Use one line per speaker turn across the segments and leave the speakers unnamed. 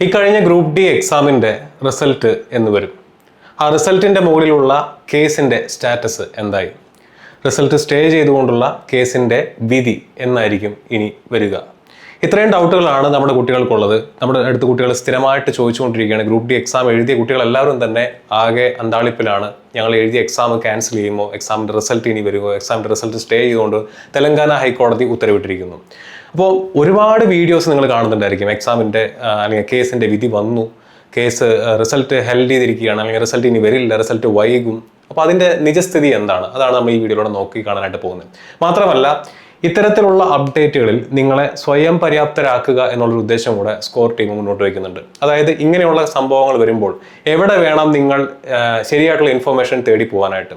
ഈ കഴിഞ്ഞ group D എക്സാമിൻ്റെ റിസൾട്ട് എന്ന് വരും. ആ റിസൾട്ടിൻ്റെ മുകളിലുള്ള കേസിൻ്റെ സ്റ്റാറ്റസ് എന്തായി? റിസൾട്ട് സ്റ്റേ ചെയ്തുകൊണ്ടുള്ള കേസിൻ്റെ വിധി എന്നായിരിക്കും ഇനി വരിക? ഇത്രയും ഡൗട്ടുകളാണ് നമ്മുടെ കുട്ടികൾക്കുള്ളത്. നമ്മുടെ അടുത്ത കുട്ടികൾ സ്ഥിരമായിട്ട് ചോദിച്ചുകൊണ്ടിരിക്കുകയാണ്. ഗ്രൂപ്പ് ഡി എക്സാം എഴുതിയ കുട്ടികളെല്ലാവരും തന്നെ ആകെ അന്താളിപ്പിലാണ്. ഞങ്ങൾ എഴുതിയ എക്സാം ക്യാൻസൽ ചെയ്യുമോ, എക്സാമിൻ്റെ റിസൾട്ട് ഇനി വരുമോ, എക്സാമിൻ്റെ റിസൾട്ട് സ്റ്റേ ചെയ്തുകൊണ്ട് തെലങ്കാന ഹൈക്കോടതി ഉത്തരവിട്ടിരിക്കുന്നു. അപ്പോൾ ഒരുപാട് വീഡിയോസ് നിങ്ങൾ കാണുന്നുണ്ടായിരിക്കും. എക്സാമിൻ്റെ അല്ലെങ്കിൽ കേസിൻ്റെ വിധി വന്നു, കേസ് റിസൾട്ട് ഹെൽഡ് ചെയ്തിരിക്കുകയാണ്, അല്ലെങ്കിൽ റിസൾട്ട് ഇനി വരില്ല, റിസൾട്ട് വൈകും. അപ്പോൾ അതിൻ്റെ നിജസ്ഥിതി എന്താണ്? അതാണ് നമ്മൾ ഈ വീഡിയോയിലൂടെ നോക്കി കാണാനായിട്ട് പോകുന്നത്. മാത്രമല്ല, ഇത്തരത്തിലുള്ള അപ്ഡേറ്റുകളിൽ നിങ്ങളെ സ്വയം പര്യാപ്തരാക്കുക എന്നുള്ളൊരു ഉദ്ദേശം കൂടെ സ്കോർ ടീം മുന്നോട്ട് വയ്ക്കുന്നുണ്ട്. അതായത് ഇങ്ങനെയുള്ള സംഭവങ്ങൾ വരുമ്പോൾ എവിടെ വേണം നിങ്ങൾ ശരിയായിട്ടുള്ള ഇൻഫർമേഷൻ തേടി പോകാനായിട്ട്.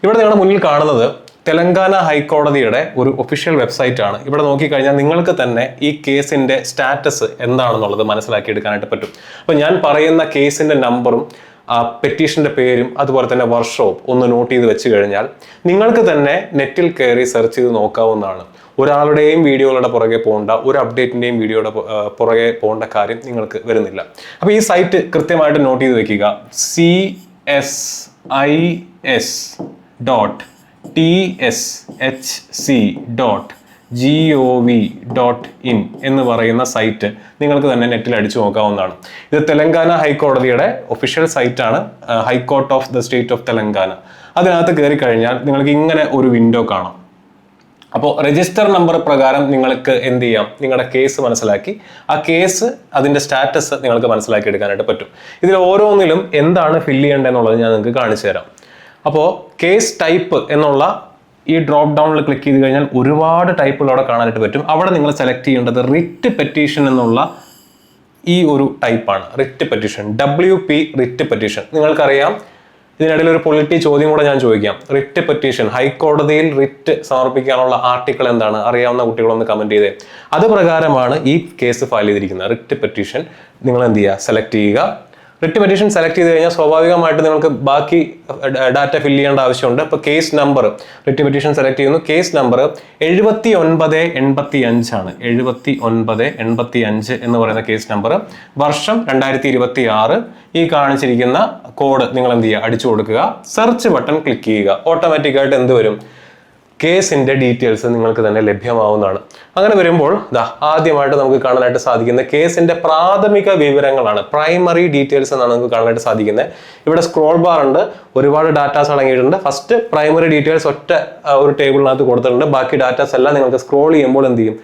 ഇവിടെ നിങ്ങളുടെ മുന്നിൽ കാണുന്നത് തെലങ്കാന ഹൈക്കോടതിയുടെ ഒരു ഒഫീഷ്യൽ വെബ്സൈറ്റ് ആണ്. ഇവിടെ നോക്കിക്കഴിഞ്ഞാൽ നിങ്ങൾക്ക് തന്നെ ഈ കേസിൻ്റെ സ്റ്റാറ്റസ് എന്താണെന്നുള്ളത് മനസ്സിലാക്കിയെടുക്കാനായിട്ട് പറ്റും. അപ്പോൾ ഞാൻ പറയുന്ന കേസിൻ്റെ നമ്പറും പെറ്റീഷൻ്റെ പേരും അതുപോലെ തന്നെ വർഷവും ഒന്ന് നോട്ട് ചെയ്ത് വെച്ച് കഴിഞ്ഞാൽ നിങ്ങൾക്ക് തന്നെ നെറ്റിൽ കയറി സെർച്ച് ചെയ്ത് നോക്കാവുന്നതാണ്. ഒരാളുടെയും വീഡിയോകളുടെ പുറകെ പോകേണ്ട, ഒരു അപ്ഡേറ്റിൻ്റെയും വീഡിയോയുടെ പുറകെ പോകേണ്ട കാര്യം നിങ്ങൾക്ക് വരുന്നില്ല. അപ്പോൾ ഈ സൈറ്റ് കൃത്യമായിട്ട് നോട്ട് ചെയ്ത് വെക്കുക. csis.tshc.gov.in എന്ന് പറയുന്ന സൈറ്റ് നിങ്ങൾക്ക് തന്നെ നെറ്റിൽ അടിച്ചു നോക്കാവുന്നതാണ്. ഇത് തെലങ്കാന ഹൈക്കോടതിയുടെ ഒഫീഷ്യൽ സൈറ്റാണ്, high court of the state of Telangana. അതിനകത്ത് കയറി കഴിഞ്ഞാൽ നിങ്ങൾക്ക് ഇങ്ങനെ ഒരു വിൻഡോ കാണാം. അപ്പോൾ രജിസ്റ്റർ നമ്പർ പ്രകാരം നിങ്ങൾക്ക് എന്ത് ചെയ്യാം? നിങ്ങളുടെ കേസ് മനസ്സിലാക്കി ആ കേസ് അതിൻ്റെ സ്റ്റാറ്റസ് നിങ്ങൾക്ക് മനസ്സിലാക്കി എടുക്കാനായിട്ട് പറ്റും. ഇതിൽ ഓരോന്നിലും എന്താണ് ഫില്ല് ചെയ്യേണ്ടതെന്നുള്ളത് ഞാൻ നിങ്ങൾക്ക് കാണിച്ചു തരാം. അപ്പോൾ കേസ് ടൈപ്പ് എന്നുള്ള ഈ ഡ്രോപ്പ് ഡൗണിൽ ക്ലിക്ക് ചെയ്ത് കഴിഞ്ഞാൽ ഒരുപാട് ടൈപ്പുകൾ അവിടെ കാണാനായിട്ട് പറ്റും. അവിടെ നിങ്ങൾ സെലക്ട് ചെയ്യേണ്ടത് റിറ്റ് പെറ്റീഷൻ എന്നുള്ള ഈ ഒരു ടൈപ്പാണ്. Writ petition, WP writ petition. നിങ്ങൾക്കറിയാം, ഇതിനിടയിൽ ഒരു പൊളിറ്റി ചോദ്യം കൂടെ ഞാൻ ചോദിക്കാം. റിറ്റ് പെറ്റീഷൻ, ഹൈക്കോടതിയിൽ റിറ്റ് സമർപ്പിക്കാനുള്ള ആർട്ടിക്കിൾ എന്താണ്? അറിയാവുന്ന കുട്ടികളൊന്ന് കമന്റ് ചെയ്തേ. അത് പ്രകാരമാണ് ഈ കേസ് ഫയൽ ചെയ്തിരിക്കുന്നത്. റിറ്റ് പെറ്റീഷൻ നിങ്ങൾ എന്ത് ചെയ്യുക? സെലക്ട് ചെയ്യുക. റിറ്റ് പെറ്റീഷൻ സെലക്ട് ചെയ്ത് കഴിഞ്ഞാൽ സ്വാഭാവികമായിട്ട് നിങ്ങൾക്ക് ബാക്കി ഡാറ്റ ഫില്ല് ചെയ്യേണ്ട ആവശ്യമുണ്ട്. ഇപ്പോൾ case number, writ petition select ചെയ്യുന്നു. കേസ് നമ്പർ 7985 ആണ്. 7985 എന്ന് പറയുന്ന കേസ് നമ്പർ. വർഷം 2026. ഈ കാണിച്ചിരിക്കുന്ന കോഡ് നിങ്ങൾ എന്ത് ചെയ്യുക? അടിച്ചു കൊടുക്കുക. സെർച്ച് ബട്ടൺ ക്ലിക്ക് ചെയ്യുക. ഓട്ടോമാറ്റിക്കായിട്ട് എന്ത് വരും? കേസിൻ്റെ ഡീറ്റെയിൽസ് നിങ്ങൾക്ക് തന്നെ ലഭ്യമാവുന്നതാണ്. അങ്ങനെ വരുമ്പോൾ ആദ്യമായിട്ട് നമുക്ക് കാണാനായിട്ട് സാധിക്കുന്ന കേസിൻ്റെ പ്രാഥമിക വിവരങ്ങളാണ്. പ്രൈമറി ഡീറ്റെയിൽസ് എന്നാണ് നമുക്ക് കാണാനായിട്ട് സാധിക്കുന്നത്. ഇവിടെ സ്ക്രോൾ ബാർ ഉണ്ട്, ഒരുപാട് ഡാറ്റാസ് അടങ്ങിയിട്ടുണ്ട്. ഫസ്റ്റ് പ്രൈമറി ഡീറ്റെയിൽസ് ഒറ്റ ഒരു ടേബിളിനകത്ത് കൊടുത്തിട്ടുണ്ട്. ബാക്കി ഡാറ്റാസ് എല്ലാം നിങ്ങൾക്ക് സ്ക്രോൾ ചെയ്യുമ്പോൾ എന്ത് ചെയ്യും?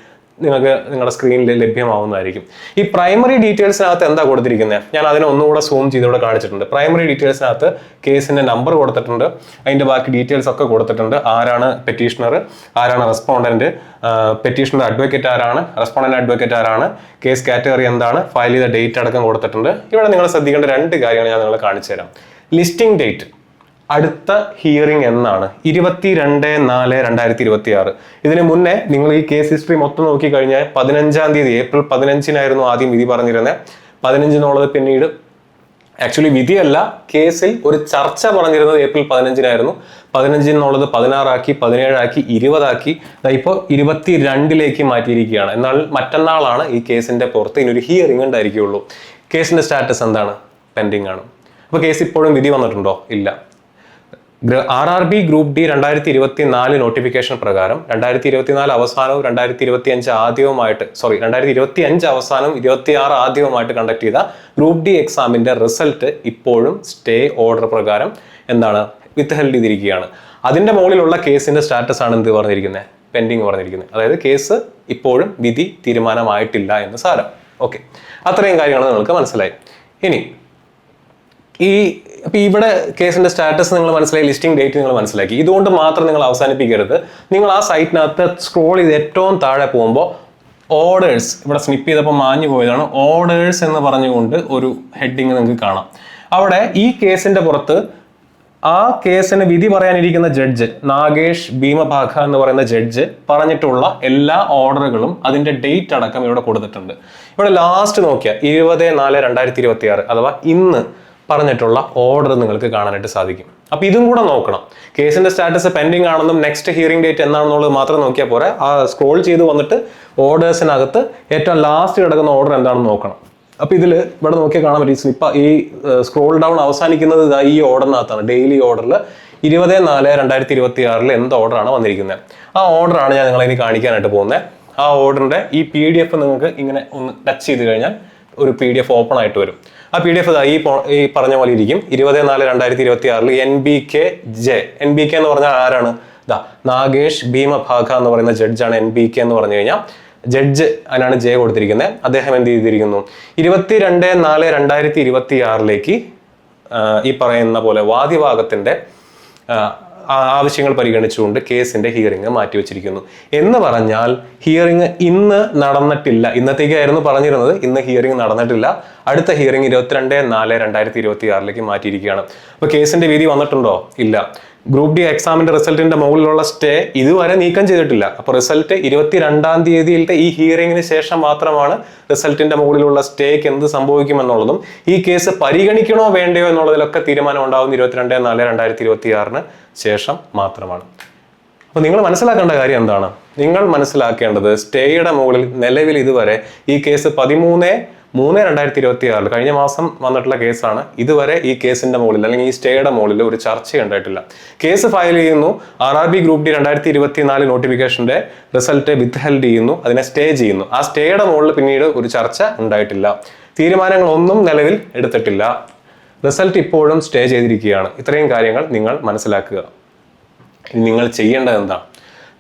നിങ്ങൾക്ക് നിങ്ങളുടെ സ്ക്രീനിൽ ലഭ്യമാവുന്നതായിരിക്കും. ഈ പ്രൈമറി ഡീറ്റെയിൽസിനകത്ത് എന്താ കൊടുത്തിരിക്കുന്നത്? ഞാൻ അതിനെ ഒന്നുകൂടെ സൂം ചെയ്തിവിടെ കാണിച്ചിട്ടുണ്ട്. പ്രൈമറി ഡീറ്റെയിൽസിനകത്ത് കേസിന്റെ നമ്പർ കൊടുത്തിട്ടുണ്ട്, അതിന്റെ ബാക്കി ഡീറ്റെയിൽസ് ഒക്കെ കൊടുത്തിട്ടുണ്ട്. ആരാണ് പെറ്റീഷണർ, ആരാണ് റെസ്പോണ്ടന്റ്, പെറ്റീഷണർ അഡ്വക്കേറ്റ് ആരാണ്, റെസ്പോണ്ടന്റ് അഡ്വക്കേറ്റ് ആരാണ്, കേസ് കാറ്റഗറി എന്താണ്, ഫയൽ ചെയ്ത ഡേറ്റ് അടക്കം കൊടുത്തിട്ടുണ്ട്. ഇവിടെ നിങ്ങൾ ശ്രദ്ധിക്കേണ്ട രണ്ട് കാര്യങ്ങൾ ഞാൻ നിങ്ങളെ കാണിച്ചു തരാം. ലിസ്റ്റിംഗ് ഡേറ്റ്, അടുത്ത ഹിയറിംഗ് എന്നാണ്? 22/4/2026. ഇതിന് മുന്നേ നിങ്ങൾ ഈ കേസ് ഹിസ്റ്ററി മൊത്തം നോക്കിക്കഴിഞ്ഞാൽ 15-ാം തീയതി ഏപ്രിൽ 15-നായിരുന്നു ആദ്യം വിധി പറഞ്ഞിരുന്നത്. 15 എന്നുള്ളത് പിന്നീട് ആക്ച്വലി വിധിയല്ല, കേസിൽ ഒരു ചർച്ച പറഞ്ഞിരുന്നത് ഏപ്രിൽ 15-നായിരുന്നു. 15 എന്നുള്ളത് 16 ആക്കി, 17 ആക്കി, 20 ആക്കി, ഇപ്പോൾ 22-ലേക്ക് മാറ്റിയിരിക്കുകയാണ്. എന്നാൽ മറ്റന്നാളാണ് ഈ കേസിന്റെ പുറത്ത് ഇനി ഒരു ഹിയറിംഗ് ഉണ്ടായിരിക്കുകയുള്ളൂ. കേസിന്റെ സ്റ്റാറ്റസ് എന്താണ്? പെൻഡിങ് ആണ്. അപ്പോൾ കേസ് ഇപ്പോഴും വിധി വന്നിട്ടുണ്ടോ? ഇല്ല. RRB ഗ്രൂപ്പ് ഡി 2024 നോട്ടിഫിക്കേഷൻ പ്രകാരം 2024 അവസാനവും 2025 ആദ്യവുമായിട്ട് 2025 അവസാനവും 26 ആദ്യവുമായിട്ട് കണ്ടക്ട് ചെയ്ത ഗ്രൂപ്പ് ഡി എക്സാമിന്റെ റിസൾട്ട് ഇപ്പോഴും സ്റ്റേ ഓർഡർ പ്രകാരം എന്താണ്? വിത്ത്ഹെൽഡ് ചെയ്തിരിക്കുകയാണ്. അതിന്റെ മുകളിലുള്ള കേസിന്റെ സ്റ്റാറ്റസ് ആണ് എന്ത് പറഞ്ഞിരിക്കുന്നത്? പെൻഡിങ് പറഞ്ഞിരിക്കുന്നത്. അതായത് കേസ് ഇപ്പോഴും വിധി തീരുമാനമായിട്ടില്ല എന്ന് സാരം. ഓക്കെ, അത്രയും കാര്യങ്ങൾ നിങ്ങൾക്ക് മനസ്സിലായി. ഇനി അപ്പോൾ ഇവിടെ കേസിന്റെ സ്റ്റാറ്റസ് നിങ്ങൾ മനസ്സിലായി, ലിസ്റ്റിംഗ് ഡേറ്റ് നിങ്ങൾ മനസ്സിലാക്കി. ഇതുകൊണ്ട് മാത്രം നിങ്ങൾ അവസാനിപ്പിക്കരുത്. നിങ്ങൾ ആ സൈറ്റിനകത്ത് സ്ക്രോൾ ചെയ്ത് ഏറ്റവും താഴെ പോകുമ്പോൾ ഓർഡേഴ്സ്, ഇവിടെ സ്നിപ്പ് ചെയ്തപ്പോൾ മാഞ്ഞു പോയതാണ്, ഓർഡേഴ്സ് എന്ന് പറഞ്ഞുകൊണ്ട് ഒരു ഹെഡിങ് നിങ്ങൾക്ക് കാണാം. അവിടെ ഈ കേസിന്റെ പുറത്ത് ആ കേസിന് വിധി പറയാനിരിക്കുന്ന ജഡ്ജ് നാഗേഷ് ഭീമഭാഖ എന്ന് പറയുന്ന ജഡ്ജ് പറഞ്ഞിട്ടുള്ള എല്ലാ ഓർഡറുകളും അതിന്റെ ഡേറ്റ് അടക്കം ഇവിടെ കൊടുത്തിട്ടുണ്ട്. ഇവിടെ ലാസ്റ്റ് നോക്കിയാൽ 20/4/2026 അഥവാ ഇന്ന് പറഞ്ഞിട്ടുള്ള ഓർഡർ നിങ്ങൾക്ക് കാണാനായിട്ട് സാധിക്കും. അപ്പോൾ ഇതും കൂടെ നോക്കണം. കേസിന്റെ സ്റ്റാറ്റസ് പെൻഡിങ് ആണെന്നും നെക്സ്റ്റ് ഹിയറിംഗ് ഡേറ്റ് എന്നാണെന്നുള്ളത് മാത്രം നോക്കിയാൽ പോരെ. ആ സ്ക്രോൾ ചെയ്ത് വന്നിട്ട് ഓർഡേഴ്സിനകത്ത് ഏറ്റവും ലാസ്റ്റ് കിടക്കുന്ന ഓർഡർ എന്താണെന്ന് നോക്കണം. അപ്പോൾ ഇതിൽ ഇവിടെ നോക്കിയാൽ കാണാൻ പറ്റും ഇപ്പം ഈ സ്ക്രോൾ ഡൗൺ അവസാനിക്കുന്നത് ഈ ഓർഡറിനകത്താണ്. ഡെയിലി ഓർഡറിൽ 20/4/2026 എന്ത് ഓർഡറാണ് വന്നിരിക്കുന്നത്, ആ ഓർഡറാണ് ഞാൻ നിങ്ങളെ ഇനി കാണിക്കാനായിട്ട് പോകുന്നത്. ആ ഓർഡറിൻ്റെ ഈ PDF നിങ്ങൾക്ക് ഇങ്ങനെ ഒന്ന് ടച്ച് ചെയ്ത് കഴിഞ്ഞാൽ ഒരു PDF ഓപ്പൺ ആയിട്ട് വരും. ആ PDF ഈ പറഞ്ഞ പോലെ ഇരിക്കും. 20/4/2026 NBK-J. NBK എന്ന് പറഞ്ഞാൽ ആരാണ്? നാഗേഷ് ഭീമഭാഗ എന്ന് പറയുന്ന ജഡ്ജാണ് NBK എന്ന് പറഞ്ഞു കഴിഞ്ഞാൽ. ജഡ്ജ് അതിനാണ് J കൊടുത്തിരിക്കുന്നത്. അദ്ദേഹം എന്ത് ചെയ്തിരിക്കുന്നു, 22/4/2026 ഈ പറയുന്ന പോലെ വാദിഭാഗത്തിന്റെ ആവശ്യങ്ങൾ പരിഗണിച്ചുകൊണ്ട് കേസിന്റെ ഹിയറിംഗ് മാറ്റിവെച്ചിരിക്കുന്നു. എന്ന് പറഞ്ഞാൽ ഹിയറിംഗ് ഇന്ന് നടന്നിട്ടില്ല. ഇന്നത്തേക്കായിരുന്നു പറഞ്ഞിരുന്നത്, ഇന്ന് ഹിയറിംഗ് നടന്നിട്ടില്ല. അടുത്ത ഹിയറിംഗ് 22/4/2026 മാറ്റിയിരിക്കുകയാണ്. അപ്പൊ കേസിന്റെ വിധി വന്നിട്ടുണ്ടോ? ഇല്ല. ഗ്രൂപ്പ് ഡി എക്സാമിന്റെ റിസൾട്ടിന്റെ മുകളിലുള്ള സ്റ്റേ ഇതുവരെ നീക്കം ചെയ്തിട്ടില്ല. അപ്പൊ റിസൾട്ട് 22-ാം തീയതിയിലത്തെ ഈ ഹിയറിംഗിന് ശേഷം മാത്രമാണ് റിസൾട്ടിന്റെ മുകളിലുള്ള സ്റ്റേക്ക് എന്ത് സംഭവിക്കുമെന്നുള്ളതും ഈ കേസ് പരിഗണിക്കണോ വേണ്ടയോ എന്നുള്ളതിലൊക്കെ തീരുമാനം ഉണ്ടാകുന്ന 22/4/2026 ശേഷം മാത്രമാണ്. അപ്പൊ നിങ്ങൾ മനസ്സിലാക്കേണ്ട കാര്യം എന്താണ്? നിങ്ങൾ മനസ്സിലാക്കേണ്ടത് സ്റ്റേയുടെ മുകളിൽ നിലവിൽ ഇതുവരെ ഈ കേസ് 13/3/2026 കഴിഞ്ഞ മാസം വന്നിട്ടുള്ള കേസാണ്. ഇതുവരെ ഈ കേസിന്റെ മുകളിൽ അല്ലെങ്കിൽ ഈ സ്റ്റേയുടെ മുകളിൽ ഒരു ചർച്ച ഉണ്ടായിട്ടില്ല. കേസ് ഫയൽ ചെയ്യുന്നു, RRB group D 2024 നോട്ടിഫിക്കേഷന്റെ result withheld ചെയ്യുന്നു, അതിനെ സ്റ്റേ ചെയ്യുന്നു. ആ സ്റ്റേയുടെ മുകളിൽ പിന്നീട് ഒരു ചർച്ച ഉണ്ടായിട്ടില്ല. തീരുമാനങ്ങളൊന്നും നിലവിൽ എടുത്തിട്ടില്ല. റിസൾട്ട് ഇപ്പോഴും സ്റ്റേ ചെയ്തിരിക്കുകയാണ്. ഇത്രയും കാര്യങ്ങൾ നിങ്ങൾ മനസ്സിലാക്കുക. നിങ്ങൾ ചെയ്യേണ്ടത് എന്താണ്?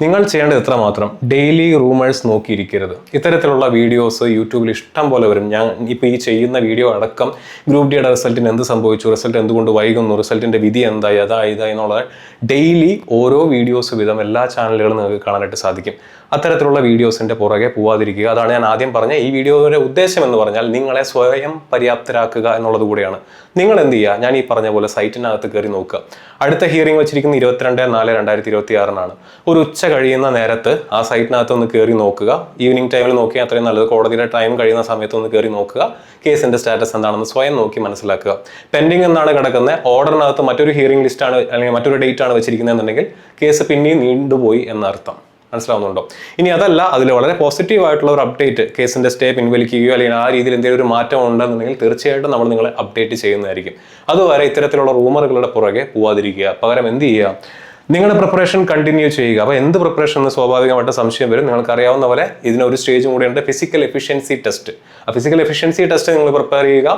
നിങ്ങൾ ചെയ്യേണ്ടത് ഇത്ര മാത്രം, ഡെയിലി റൂമേഴ്സ് നോക്കിയിരിക്കരുത്. ഇത്തരത്തിലുള്ള വീഡിയോസ് യൂട്യൂബിൽ ഇഷ്ടം പോലെ വരും. ഞാൻ ഇപ്പോൾ ഈ ചെയ്യുന്ന വീഡിയോ അടക്കം ഗ്രൂപ്പ് ഡിയുടെ റിസൾട്ടിന് എന്ത് സംഭവിച്ചു, റിസൾട്ട് എന്തുകൊണ്ട് വൈകുന്നു, റിസൾട്ടിൻ്റെ വിധി എന്തായി, ഇതായി എന്നുള്ളത് ഡെയിലി ഓരോ വീഡിയോസ് വീതം എല്ലാ ചാനലുകളും നിങ്ങൾക്ക് കാണാനായിട്ട് സാധിക്കും. അത്തരത്തിലുള്ള വീഡിയോസിൻ്റെ പുറകെ പോവാതിരിക്കുക. അതാണ് ഞാൻ ആദ്യം പറഞ്ഞ ഈ വീഡിയോയുടെ ഉദ്ദേശം എന്ന് പറഞ്ഞാൽ നിങ്ങളെ സ്വയം പര്യാപ്തരാക്കുക എന്നുള്ളത് കൂടെയാണ്. നിങ്ങൾ എന്ത് ചെയ്യുക, ഞാൻ ഈ പറഞ്ഞ പോലെ സൈറ്റിനകത്ത് കയറി നോക്കുക. അടുത്ത ഹിയറിംഗ് വെച്ചിരിക്കുന്ന 22/4/2026 ഒരു ഉച്ച കഴിയുന്ന നേരത്ത് ആ സൈറ്റിനകത്ത് ഒന്ന് കയറി നോക്കുക. ഈവനിങ് ടൈമിൽ നോക്കിയാൽ അത്രയും നല്ലത്. കോടതിയുടെ ടൈം കഴിയുന്ന സമയത്ത് ഒന്ന് കയറി നോക്കുക. കേസിന്റെ സ്റ്റാറ്റസ് എന്താണെന്ന് സ്വയം നോക്കി മനസ്സിലാക്കുക. പെൻഡിങ് എന്നാണ് കിടക്കുന്നത്, ഓർഡറിനകത്ത് മറ്റൊരു ഹിയറിംഗ് ലിസ്റ്റാണ് അല്ലെങ്കിൽ മറ്റൊരു ഡേറ്റ് ആണ് വെച്ചിരിക്കുന്നതെന്നുണ്ടെങ്കിൽ കേസ് പിന്നെയും നീണ്ടുപോയി എന്നർത്ഥം. മനസ്സിലാവുന്നുണ്ടോ? ഇനി അതല്ല, അതിൽ വളരെ പോസിറ്റീവ് ആയിട്ടുള്ള ഒരു അപ്ഡേറ്റ്, കേസിന്റെ സ്റ്റേ പിൻവലിക്കുകയോ അല്ലെങ്കിൽ ആ രീതിയിൽ എന്തെങ്കിലും ഒരു മാറ്റം ഉണ്ടെന്നുണ്ടെങ്കിൽ തീർച്ചയായിട്ടും നമ്മൾ നിങ്ങളെ അപ്ഡേറ്റ് ചെയ്യുന്നതായിരിക്കും. അതുവരെ ഇത്തരത്തിലുള്ള റൂമറുകളുടെ പുറകെ പോവാതിരിക്കുക. പകരം എന്ത് ചെയ്യുക, നിങ്ങളുടെ പ്രിപ്പറേഷൻ കണ്ടിന്യൂ ചെയ്യുക. അപ്പോൾ എന്ത് പ്രിപ്പറേഷൻ എന്ന് സ്വാഭാവികമായിട്ട് സംശയം വരും. നിങ്ങൾക്ക് അറിയാവുന്ന പോലെ ഇതിനൊരു സ്റ്റേജും കൂടിയുണ്ട്, ഫിസിക്കൽ എഫിഷ്യൻസി ടെസ്റ്റ്. ആ ഫിസിക്കൽ എഫിഷ്യൻസി ടെസ്റ്റ് നിങ്ങൾ പ്രിപ്പയർ ചെയ്യുക.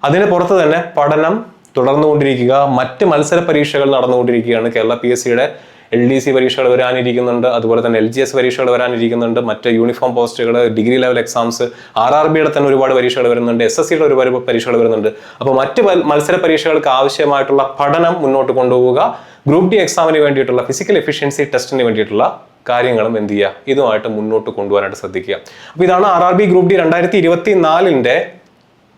അതിന് പുറത്ത് തന്നെ പഠനം തുടർന്നുകൊണ്ടിരിക്കുക. മറ്റ് മത്സര പരീക്ഷകൾ നടന്നുകൊണ്ടിരിക്കുകയാണ്. കേരള PSCയുടെ LDC പരീക്ഷകൾ വരാനിരിക്കുന്നുണ്ട്, അതുപോലെ തന്നെ LGS പരീക്ഷകൾ വരാനിരിക്കുന്നുണ്ട്, മറ്റ് യൂണിഫോം പോസ്റ്റുകൾ, ഡിഗ്രി ലെവൽ എക്സാംസ്, RRBയുടെ തന്നെ ഒരുപാട് പരീക്ഷകൾ വരുന്നുണ്ട്, SSCയുടെ ഒരുപാട് പരീക്ഷകൾ വരുന്നുണ്ട്. അപ്പോൾ മറ്റ് മത്സര പരീക്ഷകൾക്ക് ആവശ്യമായിട്ടുള്ള പഠനം മുന്നോട്ട് കൊണ്ടുപോവുക. ഗ്രൂപ്പ് ഡി എക്സാമിന് വേണ്ടിയിട്ടുള്ള ഫിസിക്കൽ എഫിഷ്യൻസി ടെസ്റ്റിന് വേണ്ടിയിട്ടുള്ള കാര്യങ്ങളും എന്ത് ചെയ്യുക, ഇതുമായിട്ട് മുന്നോട്ട് കൊണ്ടുപോകാനായിട്ട് ശ്രദ്ധിക്കുക. അപ്പോൾ ഇതാണ് RRB ഗ്രൂപ്പ് ഡി 2024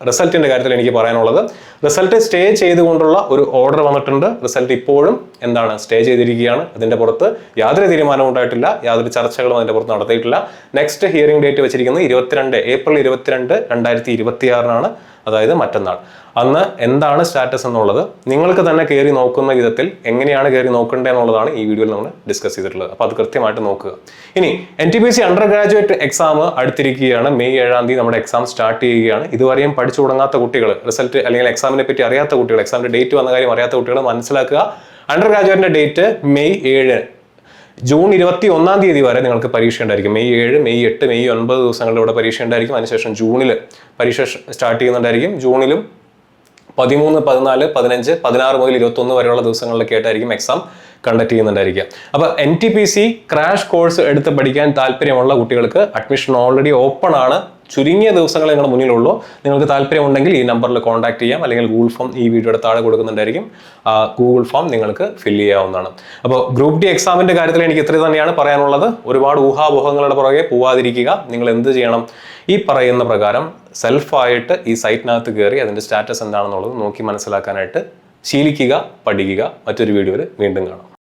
റിസൾട്ടിന്റെ കാര്യത്തിൽ എനിക്ക് പറയാനുള്ളത്. റിസൾട്ട് സ്റ്റേ ചെയ്തുകൊണ്ടുള്ള ഒരു ഓർഡർ വന്നിട്ടുണ്ട്. റിസൾട്ട് ഇപ്പോഴും എന്താണ്, സ്റ്റേ ചെയ്തിരിക്കുകയാണ്. അതിന്റെ പുറത്ത് യാതൊരു തീരുമാനവും ഉണ്ടായിട്ടില്ല, യാതൊരു ചർച്ചകളും അതിന്റെ പുറത്ത് നടത്തിയിട്ടില്ല. നെക്സ്റ്റ് ഹിയറിംഗ് ഡേറ്റ് വെച്ചിരിക്കുന്നത് April 22, 2026 അതായത് മറ്റന്നാൾ. അന്ന് എന്താണ് സ്റ്റാറ്റസ് എന്നുള്ളത് നിങ്ങൾക്ക് തന്നെ കയറി നോക്കുന്ന വിധത്തിൽ എങ്ങനെയാണ് കയറി നോക്കേണ്ടത് എന്നുള്ളതാണ് ഈ വീഡിയോയിൽ നമ്മൾ ഡിസ്കസ് ചെയ്തിട്ടുള്ളത്. അപ്പോൾ അത് കൃത്യമായിട്ട് നോക്കുക. ഇനി NTPC അണ്ടർ ഗ്രാജുവേറ്റ് എക്സാം അടുത്തിരിക്കുകയാണ്. May 7 നമ്മുടെ എക്സാം സ്റ്റാർട്ട് ചെയ്യുകയാണ്. ഇതുവരെയും പഠിച്ചു തുടങ്ങാത്ത കുട്ടികൾ, റിസൾട്ട് അല്ലെങ്കിൽ എക്സാമിനെ പറ്റി അറിയാത്ത കുട്ടികൾ, എക്സാമിന്റെ ഡേറ്റ് വന്ന കാര്യം അറിയാത്ത കുട്ടികൾ മനസ്സിലാക്കുക. അണ്ടർ ഗ്രാജുവേറ്റിന്റെ ഡേറ്റ് May 7, ജൂൺ 21 തീയതി വരെ നിങ്ങൾക്ക് പരീക്ഷ ഉണ്ടായിരിക്കും. May 7, May 8, May 9 ദിവസങ്ങളിലൂടെ പരീക്ഷ ഉണ്ടായിരിക്കും. അതിനുശേഷം ജൂണിൽ പരീക്ഷ സ്റ്റാർട്ട് ചെയ്യുന്നുണ്ടായിരിക്കും. ജൂണിലും 13, 14, 15, 16 മുതൽ 21 വരെയുള്ള ദിവസങ്ങളിലൊക്കെ ആയിട്ടായിരിക്കും എക്സാം കണ്ടക്ട് ചെയ്യുന്നുണ്ടായിരിക്കുക. അപ്പോൾ NTPC ക്രാഷ് കോഴ്സ് എടുത്ത് പഠിക്കാൻ താല്പര്യമുള്ള കുട്ടികൾക്ക് അഡ്മിഷൻ ഓൾറെഡി ഓപ്പൺ ആണ്. ചുരുങ്ങിയ ദിവസങ്ങൾ നിങ്ങളുടെ മുന്നിലുള്ളൂ. നിങ്ങൾക്ക് താല്പര്യമുണ്ടെങ്കിൽ ഈ നമ്പറിൽ കോൺടാക്ട് ചെയ്യാം, അല്ലെങ്കിൽ ഗൂഗിൾ ഫോം ഈ വീഡിയോയുടെ താഴെ കൊടുക്കുന്നുണ്ടായിരിക്കും. ആ ഗൂഗിൾ ഫോം നിങ്ങൾക്ക് ഫില്ല് ചെയ്യാവുന്നതാണ്. അപ്പോൾ ഗ്രൂപ്പ് ഡി എക്സാമിന്റെ കാര്യത്തിൽ എനിക്ക് ഇത്ര തന്നെയാണ് പറയാനുള്ളത്. ഒരുപാട് ഊഹാപോഹങ്ങളുടെ പുറകെ പോവാതിരിക്കുക. നിങ്ങൾ എന്ത് ചെയ്യണം, ഈ പറയുന്ന പ്രകാരം സെൽഫായിട്ട് ഈ സൈറ്റിനകത്ത് കയറി അതിന്റെ സ്റ്റാറ്റസ് എന്താണെന്നുള്ളത് നോക്കി മനസ്സിലാക്കാനായിട്ട് ശീലിക്കുക, പഠിക്കുക. മറ്റൊരു വീഡിയോയിൽ വീണ്ടും കാണാം.